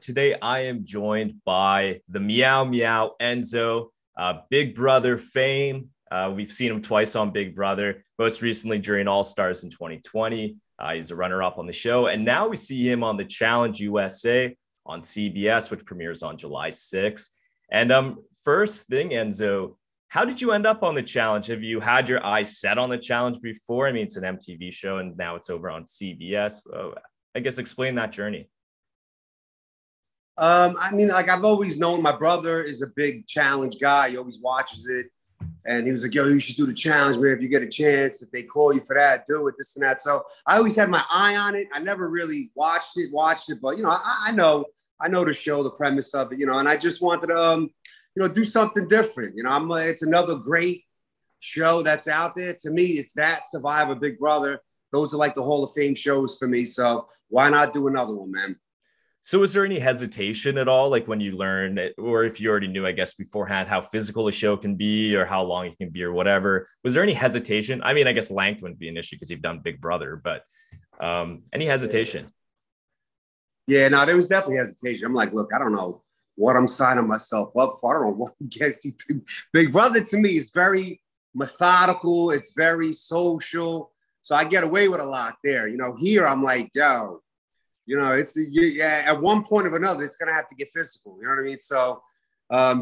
Today I am joined by the Meow Meow Enzo, Big Brother fame. We've seen him twice on Big Brother, most recently during All Stars in 2020. He's a runner-up on the show. And now we see him on the Challenge USA on CBS, which premieres on July 6th. And first thing, Enzo, how did you end up on the Challenge? Have you had your eyes set on the Challenge before? I mean, it's an MTV show and now it's over on CBS. I guess explain that journey. I've always known my brother is a big Challenge guy. He always watches it. And he was like, yo, you should do the Challenge, man. If you get a chance, if they call you for that, do it, this and that. So I always had my eye on it. I never really watched it, but, I know the show, the premise of it, and I just wanted to, do something different. It's another great show that's out there. To me, it's that, Survivor, Big Brother. Those are like the Hall of Fame shows for me. So why not do another one, man? So was there any hesitation at all, like when you learned it, or if you already knew, I guess, beforehand, how physical a show can be or how long it can be or whatever? Was there any hesitation? I mean, I guess length wouldn't be an issue because you've done Big Brother, but any hesitation? Yeah, no, there was definitely hesitation. I'm like, look, I don't know what I'm signing myself up for. I don't know what I'm getting. Big Brother to me is very methodical. It's very social. So I get away with a lot there. Here I'm like, yo, at one point or another, it's going to have to get physical. You know what I mean? So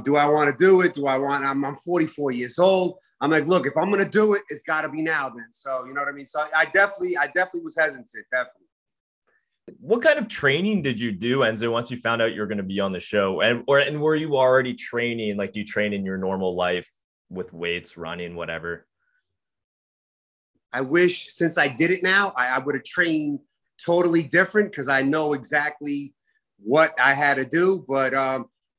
do I want to do it? I'm 44 years old. I'm like, look, if I'm going to do it, it's got to be now then. So, you know what I mean? So I definitely was hesitant. Definitely. What kind of training did you do, Enzo, once you found out you were going to be on the show? And were you already training? Like, do you train in your normal life with weights, running, whatever? I wish, since I did it now, I would have trained totally different because I know exactly what I had to do. But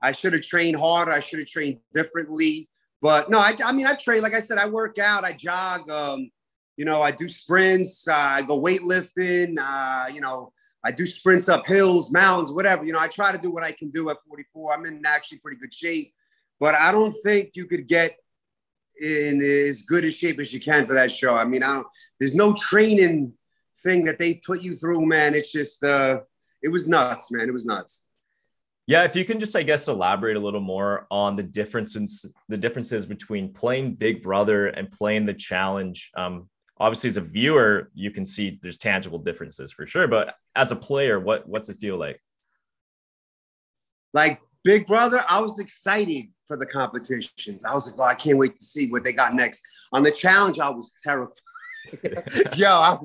I should have trained harder. I should have trained differently. But no, I train. Like I said, I work out. I jog. I do sprints. I go weightlifting. I do sprints up hills, mountains, whatever. I try to do what I can do at 44. I'm in actually pretty good shape. But I don't think you could get in as good a shape as you can for that show. There's no training thing that they put you through, man. It's just, it was nuts, man. It was nuts. Yeah, if you can just, I guess, elaborate a little more on the differences between playing Big Brother and playing the Challenge. Obviously, as a viewer, you can see there's tangible differences for sure. But as a player, what's it feel like? Like Big Brother, I was excited for the competitions. I was like, oh, I can't wait to see what they got next. On the Challenge, I was terrified. I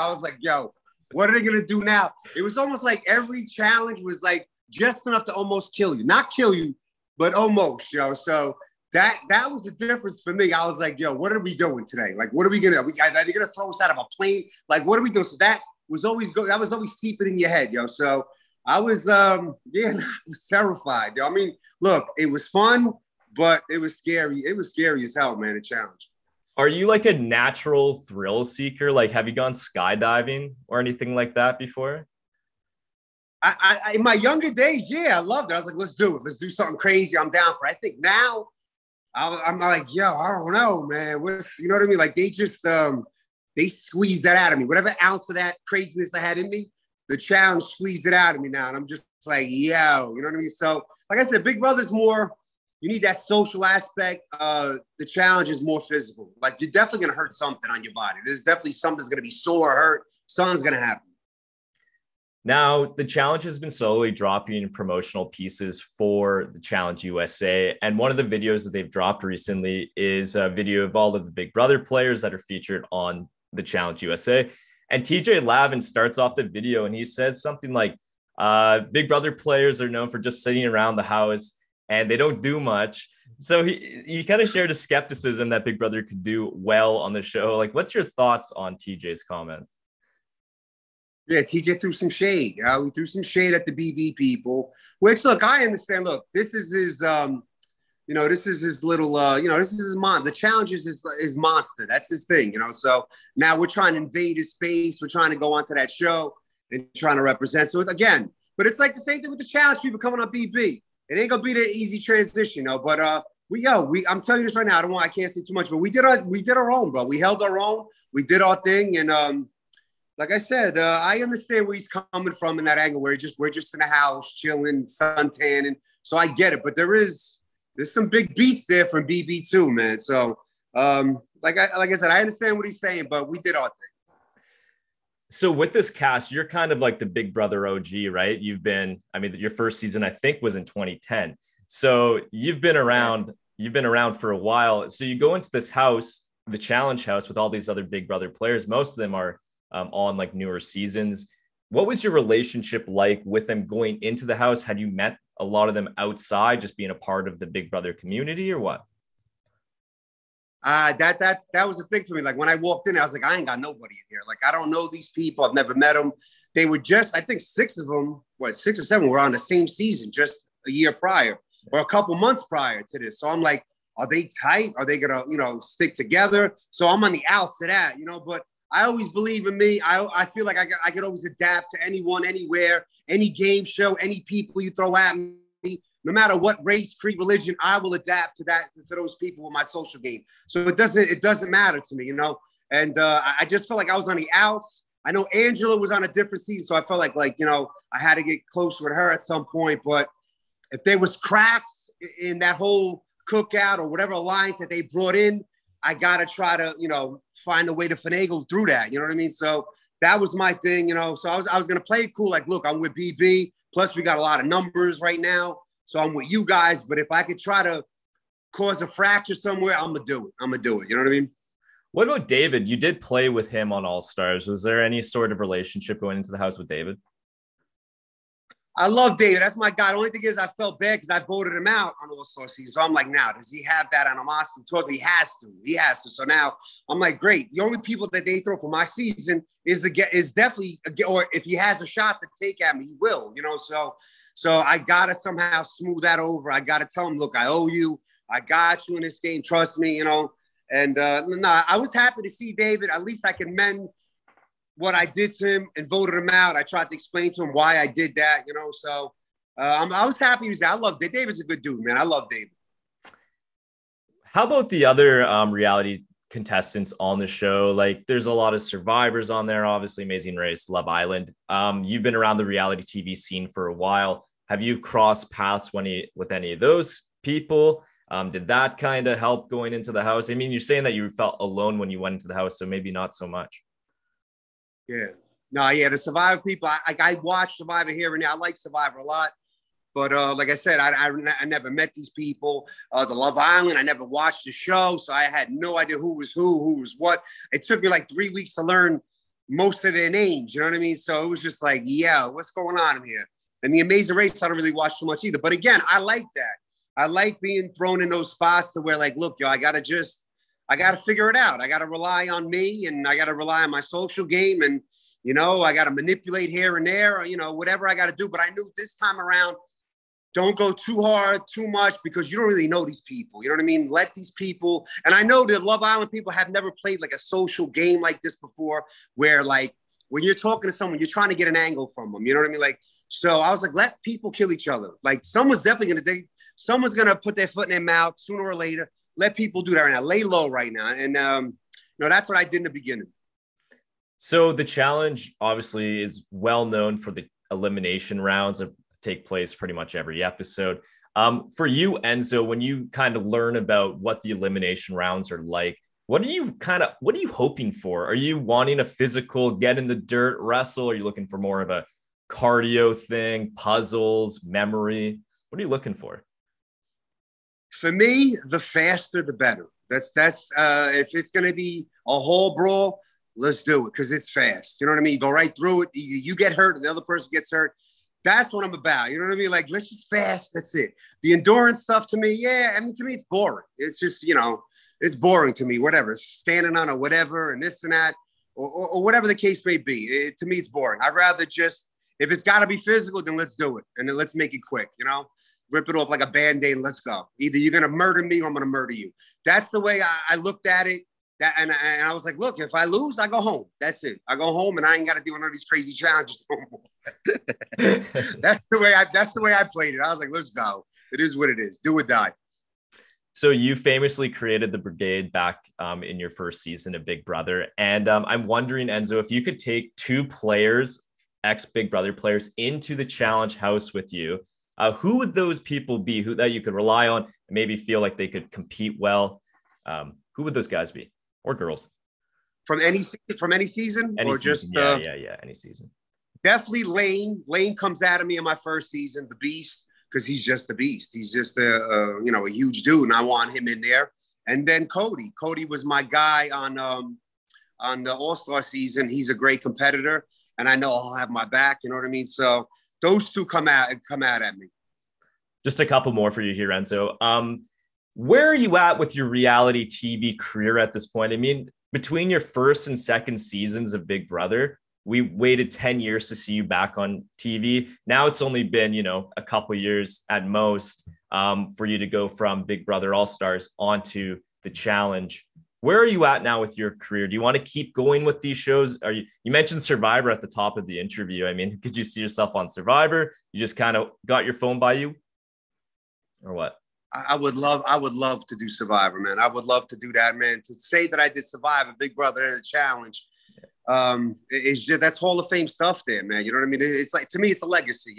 was like, yo, what are they going to do now? It was almost like every challenge was like just enough to almost kill you. Not kill you, but almost, So that was the difference for me. I was like, yo, what are we doing today? Like, what are we going to, are they going to throw us out of a plane? Like, what are we doing? So that was always seeping in your head, So I was, I was terrified, Look, it was fun, but it was scary. It was scary as hell, man, the Challenge. Are you like a natural thrill seeker? Like, have you gone skydiving or anything like that before? I in my younger days, yeah, I loved it. I was like, let's do it. Let's do something crazy. I'm down for it. I think now I'm like, yo, I don't know, man. You know what I mean? Like, they just, they squeezed that out of me. Whatever ounce of that craziness I had in me, the Challenge squeezed it out of me now. And I'm just like, yo, you know what I mean? So, like I said, Big Brother's more, you need that social aspect. The Challenge is more physical. Like, you're definitely going to hurt something on your body. There's definitely something that's going to be sore or hurt. Something's going to happen. Now, the Challenge has been slowly dropping promotional pieces for the Challenge USA. And one of the videos that they've dropped recently is a video of all of the Big Brother players that are featured on the Challenge USA. And TJ Lavin starts off the video and he says something like, Big Brother players are known for just sitting around the house and they don't do much. So he kind of shared a skepticism that Big Brother could do well on the show. Like, what's your thoughts on TJ's comments? Yeah, TJ threw some shade. We threw some shade at the BB people, which, look, I understand. Look, this is his, this is his little, this is his the Challenge is his monster. That's his thing, So now we're trying to invade his space. We're trying to go onto that show and trying to represent. So again, but it's like the same thing with the Challenge people coming on BB. It ain't gonna be the easy transition, But I'm telling you this right now. I can't say too much, but we did our own, bro. We held our own. We did our thing, and Like I said, I understand where he's coming from in that angle where we're just in the house chilling, sun tanning. So I get it, but there's some big beats there from BB too, man. So like I said, I understand what he's saying, but we did our thing. So with this cast, you're kind of like the Big Brother OG, right? Your first season I think was in 2010. So you've been around for a while. So you go into this house, the challenge house, with all these other Big Brother players. Most of them are on like newer seasons. What was your relationship like with them going into the house? Had you met a lot of them outside, just being a part of the Big Brother community, or what? That was the thing for me. Like when I walked in, I was like, I ain't got nobody in here. Like I don't know these people. I've never met them. They were just, I think 6 of them, 6 or 7 were on the same season just a year prior or a couple months prior to this. So I'm like, are they tight? Are they gonna, stick together? So I'm on the outs to that, but I always believe in me. I feel like I could always adapt to anyone, anywhere, any game show, any people you throw at me. No matter what race, creed, religion, I will adapt to those people with my social game. So it doesn't matter to me, And I just felt like I was on the outs. I know Angela was on a different season, so I felt like I had to get close with her at some point. But if there was cracks in that whole cookout or whatever alliance that they brought in, I gotta try to find a way to finagle through that. You know what I mean? So that was my thing. So I was gonna play it cool. Like, look, I'm with BB. Plus, we got a lot of numbers right now. So I'm with you guys, but if I could try to cause a fracture somewhere, I'm gonna do it. You know what I mean? What about David? You did play with him on All Stars. Was there any sort of relationship going into the house with David? I love David. That's my guy. The only thing is I felt bad because I voted him out on All Star season. So I'm like, now, does he have that animosity towards me? He has to. So now I'm like, great. The only people that they throw for my season is definitely, or if he has a shot to take at me, he will, So I got to somehow smooth that over. I got to tell him, look, I owe you. I got you in this game. Trust me, And I was happy to see David. At least I can mend what I did to him and voted him out. I tried to explain to him why I did that, So I was happy he was there. I love David. David's a good dude, man. I love David. How about the other reality contestants on the show? Like there's a lot of survivors on there, obviously Amazing Race, Love Island. You've been around the reality TV scene for a while. Have you crossed paths with any of those people? Did that kind of help going into the house? I mean, you're saying that you felt alone when you went into the house, so maybe not so much. Yeah. No, yeah, the Survivor people, I watch Survivor here and there. I like Survivor a lot. But like I said, I never met these people. The Love Island, I never watched the show, so I had no idea who was what. It took me like 3 weeks to learn most of their names, you know what I mean? So it was just like, yeah, what's going on in here? And the Amazing Race, I don't really watch too much either. But again, I like that. I like being thrown in those spots to where like, look, I got to figure it out. I got to rely on me and I got to rely on my social game and, I got to manipulate here and there, whatever I got to do. But I knew this time around, don't go too hard, too much, because you don't really know these people. You know what I mean? Let these people, and I know the Love Island people have never played like a social game like this before, where like when you're talking to someone, you're trying to get an angle from them. You know what I mean? Like, so I was like, let people kill each other. Like someone's gonna put their foot in their mouth sooner or later. Let people do that right now. Lay low right now. And that's what I did in the beginning. So the challenge obviously is well known for the elimination rounds that take place pretty much every episode. For you, Enzo, when you kind of learn about what the elimination rounds are like, what are you hoping for? Are you wanting a physical, get in the dirt, wrestle? Are you looking for more of a cardio thing, puzzles, memory? What are you looking for? For me, the faster, the better. That's if it's going to be a whole brawl, let's do it because it's fast. You know what I mean? You go right through it. You get hurt and the other person gets hurt. That's what I'm about. You know what I mean? Like, let's just fast. That's it. The endurance stuff to me, to me, it's boring. It's just, it's boring to me, whatever. Standing on a whatever and this and that or whatever the case may be. To me, it's boring. I'd rather just, if it's got to be physical, then let's do it. And then let's make it quick, Rip it off like a Band-Aid and let's go. Either you're going to murder me or I'm going to murder you. That's the way I looked at it. And I was like, look, if I lose, I go home. That's it. I go home and I ain't got to do one of these crazy challenges no more. That's the way I played it. I was like, let's go. It is what it is. Do or die. So you famously created the brigade back in your first season of Big Brother. And I'm wondering, Enzo, if you could take two players, ex-Big Brother players, into the challenge house with you, who would those people be who that you could rely on and maybe feel like they could compete well? Who would those guys be, or girls? From any season, Any or season. just Yeah, any season. definitely Lane. Lane comes out of me in my first season, the Beast, because he's just a beast. He's just a huge dude, and I want him in there. And then Cody. Cody was my guy on the All-Star season. He's a great competitor, and I know he'll have my back. You know what I mean? So those two come out at me. Just a couple more for you here, Enzo. Where are you at with your reality TV career at this point? I mean, between your first and second seasons of Big Brother, we waited 10 years to see you back on TV. Now it's only been, a couple years at most for you to go from Big Brother All-Stars onto the challenge. Where are you at now with your career? Do you want to keep going with these shows? You mentioned Survivor at the top of the interview. I mean, could you see yourself on Survivor? You just kind of got your phone by you, or what? I would love to do Survivor, man. I would love to do that, man. To say that I did Survivor, Big Brother, and a challenge, it's just, that's Hall of Fame stuff there, man. You know what I mean? It's like, to me, it's a legacy.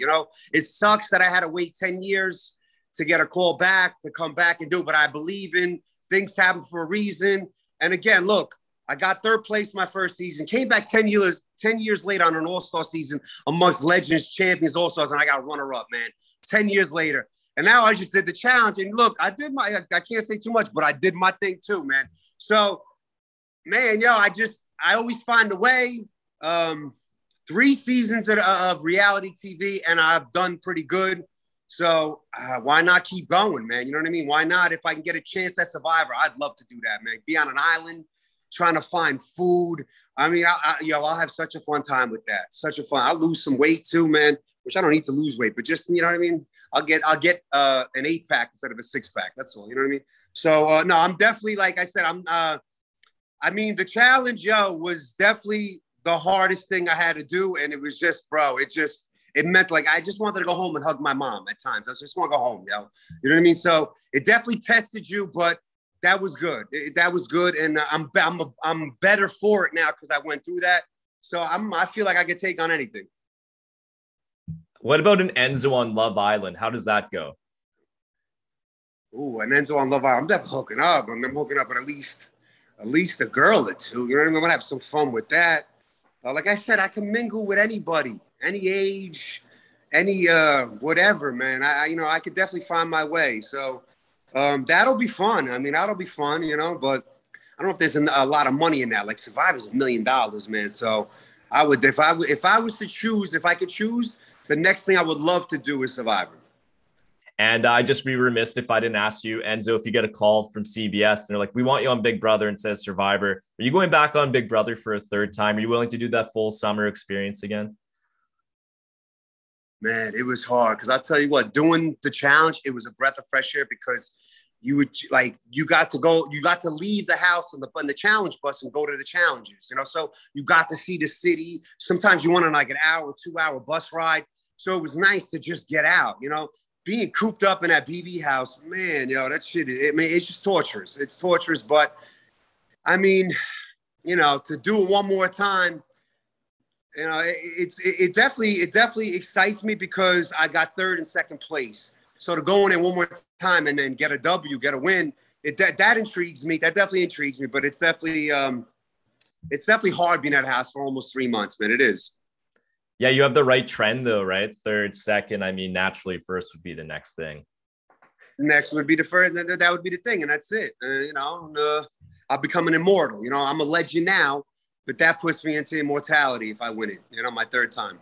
It sucks that I had to wait 10 years to get a call back, to come back and do it, but I believe in things happen for a reason. And again, look, I got third place my first season, came back 10 years later on an All-Star season amongst legends, champions, All-Stars, and I got runner-up, man. 10 years later. And now I just did the challenge. And look, I can't say too much, but I did my thing too, man. So, man, I always find a way. 3 seasons of reality TV, and I've done pretty good. So why not keep going, man? You know what I mean? Why not? If I can get a chance at Survivor, I'd love to do that, man. Be on an island, trying to find food. I mean, I'll have such a fun time with that. I'll lose some weight too, man, which I don't need to lose weight, but just, you know what I mean? I'll get an 8-pack instead of a 6-pack. That's all. You know what I mean? So no, I'm definitely, like I said, the challenge, was definitely the hardest thing I had to do. And it was just, bro, it meant like, I just wanted to go home and hug my mom at times. I just want to go home, yo. You know what I mean? So it definitely tested you, but that was good. That was good. And I'm better for it now because I went through that. So I feel like I could take on anything. What about an Enzo on Love Island? How does that go? Ooh, an Enzo on Love Island. I'm definitely hooking up. I'm hooking up with at least a girl or two. You know what I mean? I'm gonna have some fun with that. Like I said, I can mingle with anybody, any age, any whatever, man. I could definitely find my way. So that'll be fun. I mean, that'll be fun, but I don't know if there's a lot of money in that. Like Survivor's $1 million, man. So I would, if I was to choose, if I could choose, the next thing I would love to do is Survivor. And I'd just be remiss if I didn't ask you, Enzo, if you get a call from CBS and they're like, we want you on Big Brother, and says Survivor, are you going back on Big Brother for a third time? Are you willing to do that full summer experience again? Man, it was hard because I'll tell you what, doing the challenge, it was a breath of fresh air because you got to leave the house on the challenge bus and go to the challenges, so you got to see the city. Sometimes you went on like an hour, 2-hour bus ride. So it was nice to just get out, being cooped up in that BB house, man, that shit, it's just torturous. It's torturous, but I mean, to do it one more time, it definitely excites me because I got third and second place. So to go in there one more time and then get a W, get a win, that intrigues me. That definitely intrigues me. But it's definitely hard being at the house for almost 3 months, man. It is. Yeah, you have the right trend though, right? Third, second. I mean, naturally, first would be the next thing. Next would be the first. That would be the thing, and that's it. I'll become an immortal. I'm a legend now, but that puts me into immortality if I win it. My third time.